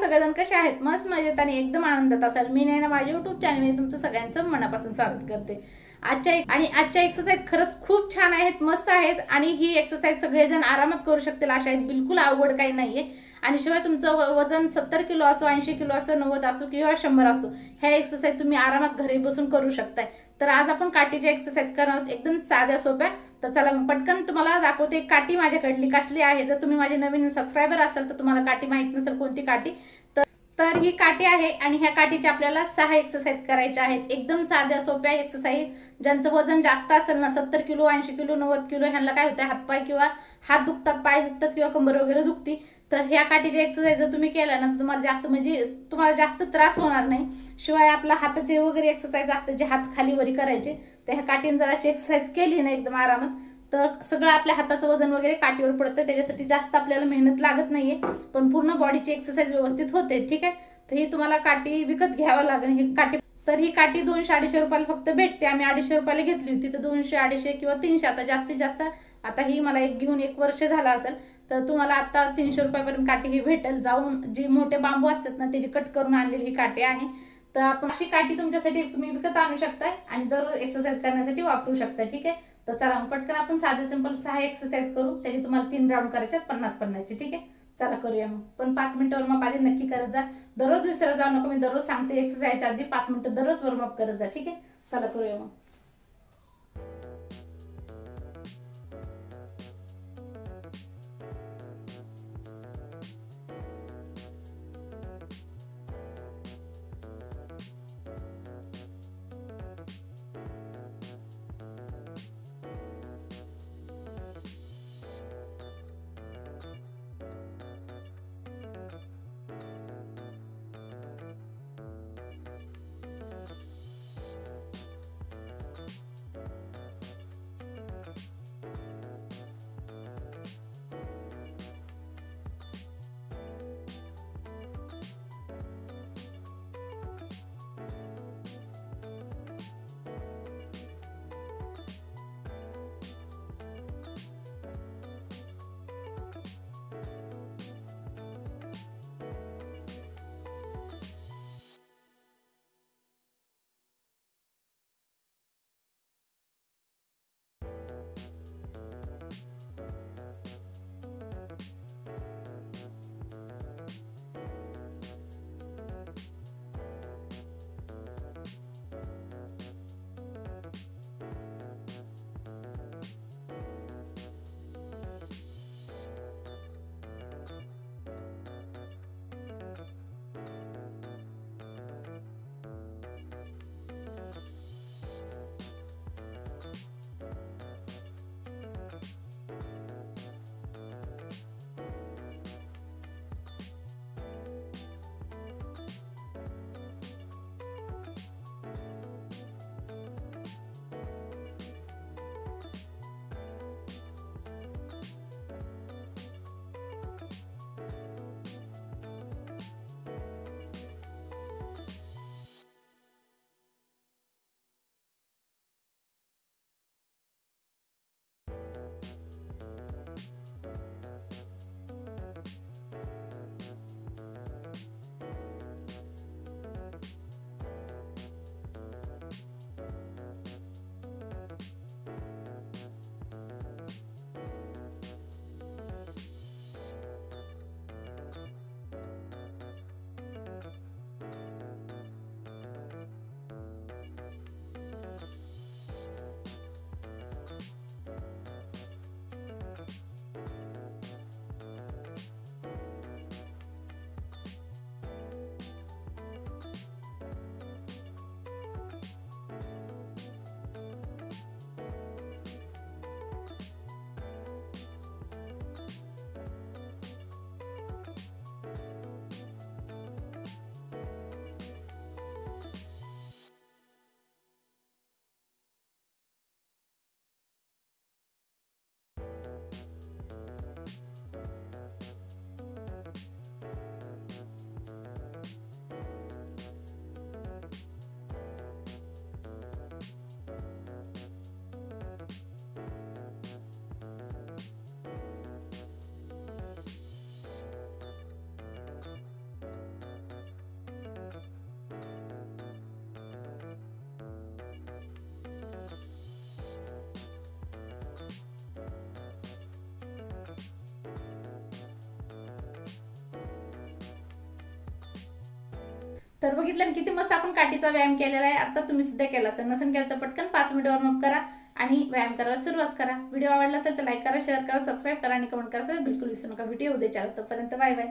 सगळेजण कसे आहेत? मस्त मजेत आणि एकदम आनंदात असाल. मी नैना माझ्या युट्यूब चॅनलमध्ये तुमचं सगळ्यांचं मनापासून स्वागत करते. आजच्या एक्सरसाइज खरंच खूप छान आहेत, मस्त आहेत आणि ही एक्सरसाइज सगळेजण आरामात करू शकतील अशा आहेत. बिलकुल अवघड काही नाहीये. आणि शिवाय तुमचं वजन 70 किलो असो, 80 किलो असो, 90 असो किंवा 100 असो, ह्या एक्सरसाइज तुम्ही आरामात घरी बसून करू शकताय. तर आज आपण काठीची एक्सरसाइज करणार आहोत, एकदम साध्या सोप्या. तर चला पटकन तुम्हाला दाखवते. काठी माझ्याकडली कसली आहे. जर तुम्ही माझे नवीन सबस्क्रायबर असाल तर तुम्हाला काठी माहित नसेल कोणती काठी, तर ही काठी आहे आणि ह्या काठीची आपल्याला 6 एक्सरसाइज करायच्या आहेत. एकदम साध्या सोप्या एक्सरसाइज. ज्यांचं वजन जास्त असेल ना, 70 किलो, 80 किलो, 90 किलो, ह्यांना काय होतं, हातपाय किंवा हात दुखतात, पाय दुखतात किंवा कंबर वगैरे दुखती, तर ह्या काठीची एक्सरसाइज जर तुम्ही केल्या ना, तुम्हाला जास्त त्रास होणार नाही. शिवाय आपला हाताचे वगैरे एक्सरसाइज असते, जे हात खाली वरी करायचे, तर ह्या काठीने जर अशी एक्सरसाइज केली ना एकदम आरामात, तर सगळं आपल्या हाताचं वजन वगैरे काठीवर पडतं. त्याच्यासाठी जास्त आपल्याला मेहनत लागत नाहीये, पण पूर्ण बॉडीची एक्सरसाइज व्यवस्थित होते. ठीक आहे. तर ही तुम्हाला काठी विकत घ्यावं लागेल. ही काठी 200-250 रुपयाला फक्त भेटते. आम्ही 250 रुपयाला घेतली होती. तर 200-250 किंवा 300 आता जास्तीत जास्त, आता ही मला घेऊन 1 वर्ष झाला असेल, तर तुम्हाला आता 300 रुपयापर्यंत काठी ही भेटेल. जाऊन जी मोठे बांबू असतात ना, त्याची कट करून आणलेली ही काठी आहे. तर आपण अशी काठी तुमच्यासाठी तुम्ही विकत आणू शकताय आणि दररोज एक्सरसाइज करण्यासाठी वापरू शकताय. ठीक आहे. तर चला पटकन आपण साधे सिंपल 6 एक्सरसाइज करू. त्याची तुम्हाला 3 राऊंड करायचे, 50-50चे. ठीक आहे. चला करूया मग. पण 5 मिनिटं वॉर्मअप आधी नक्की करत जा. दररोज विसरत जाऊ नको. मी दररोज सांगते एक्सरसाइजच्या आधी 5 मिनिटं दररोज वॉर्मअप करत जा. ठीक आहे. चला करूया मग. तर बघितलं ना किती मस्त आपण काठीचा व्यायाम केलेला आहे. आता तुम्ही सुद्धा केला असेल, नसेल केलं तर पटकन 5 मिनिट वॉर्मअप करा आणि व्यायाम करायला सुरुवात करा. व्हिडिओ आवडला असेल तर लाईक करा, शेअर करा, सबस्क्राईब करा आणि कमेंट करा. बिलकुल विसरू नका. व्हिडिओ उद्या चालू. तोपर्यंत बाय बाय.